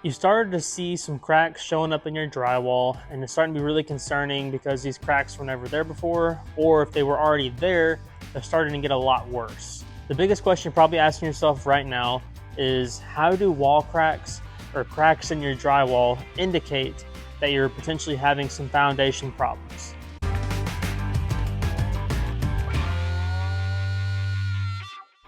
You started to see some cracks showing up in your drywall, and it's starting to be really concerning because these cracks were never there before, or if they were already there, they're starting to get a lot worse. The biggest question you're probably asking yourself right now is, how do wall cracks or cracks in your drywall indicate that you're potentially having some foundation problems?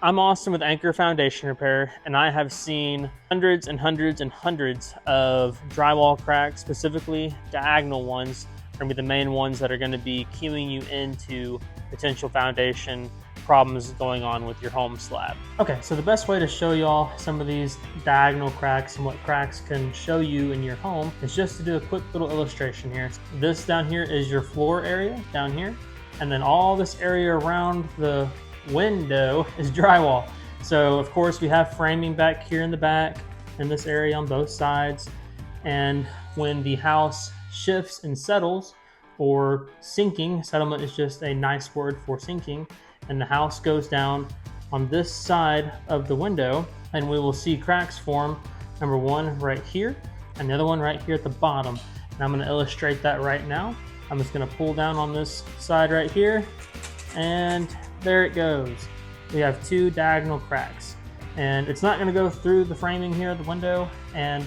I'm Austin with Anchor Foundation Repair, and I have seen hundreds and hundreds and hundreds of drywall cracks, specifically diagonal ones, are going to be the main ones that are going to be cueing you into potential foundation problems going on with your home slab. Okay, so the best way to show y'all some of these diagonal cracks and what cracks can show you in your home is just to do a quick little illustration here. This down here is your floor area down here, and then all this area around the window is drywall. So of course we have framing back here in the back in this area on both sides, and when the house shifts and settles, or sinking, settlement is just a nice word for sinking, and the house goes down on this side of the window, and we will see cracks form, number one right here and the other one right here at the bottom. And I'm going to illustrate that right now. I'm just going to pull down on this side right here, and there it goes. We have two diagonal cracks, and it's not going to go through the framing here of the window, and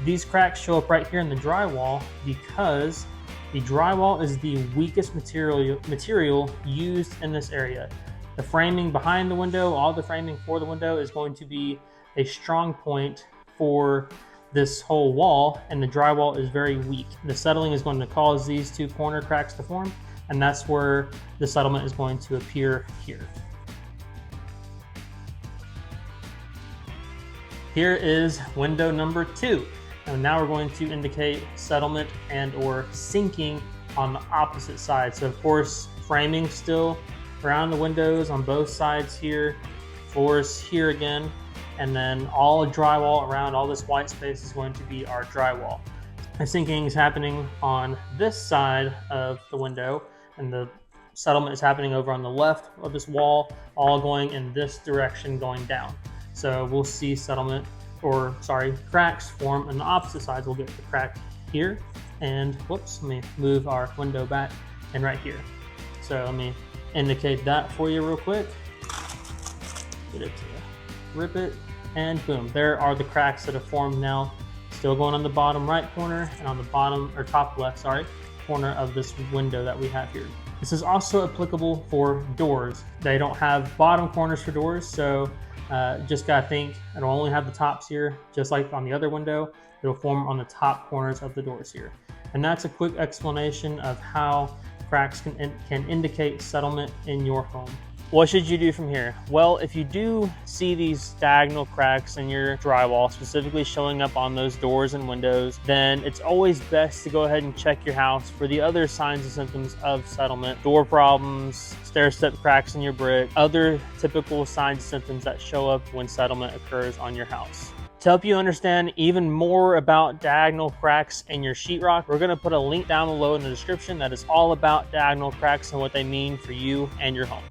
these cracks show up right here in the drywall because the drywall is the weakest material used in this area. The framing behind the window, all the framing for the window, is going to be a strong point for this whole wall, and the drywall is very weak. The settling is going to cause these two corner cracks to form, and that's where the settlement is going to appear here. Here is window number 2. And now we're going to indicate settlement and or sinking on the opposite side. So of course, framing still around the windows on both sides here, floors here again, and then all drywall around all this white space is going to be our drywall. The sinking is happening on this side of the window, and the settlement is happening over on the left of this wall, all going in this direction going down. So we'll see settlement, or sorry, cracks form on the opposite sides. We'll get the crack here, and whoops, let me move our window back, and right here. So let me indicate that for you real quick. Get it to rip it, and boom, there are the cracks that have formed now. Still going on the bottom right corner and on the bottom, or top left, sorry, corner of this window that we have here. This is also applicable for doors. They don't have bottom corners for doors, so just gotta think it'll only have the tops here, just like on the other window. It'll form on the top corners of the doors here. And that's a quick explanation of how cracks can indicate settlement in your home. What should you do from here? Well, if you do see these diagonal cracks in your drywall, specifically showing up on those doors and windows, then it's always best to go ahead and check your house for the other signs and symptoms of settlement. Door problems, stair-step cracks in your brick, other typical signs and symptoms that show up when settlement occurs on your house. To help you understand even more about diagonal cracks in your sheetrock, we're going to put a link down below in the description that is all about diagonal cracks and what they mean for you and your home.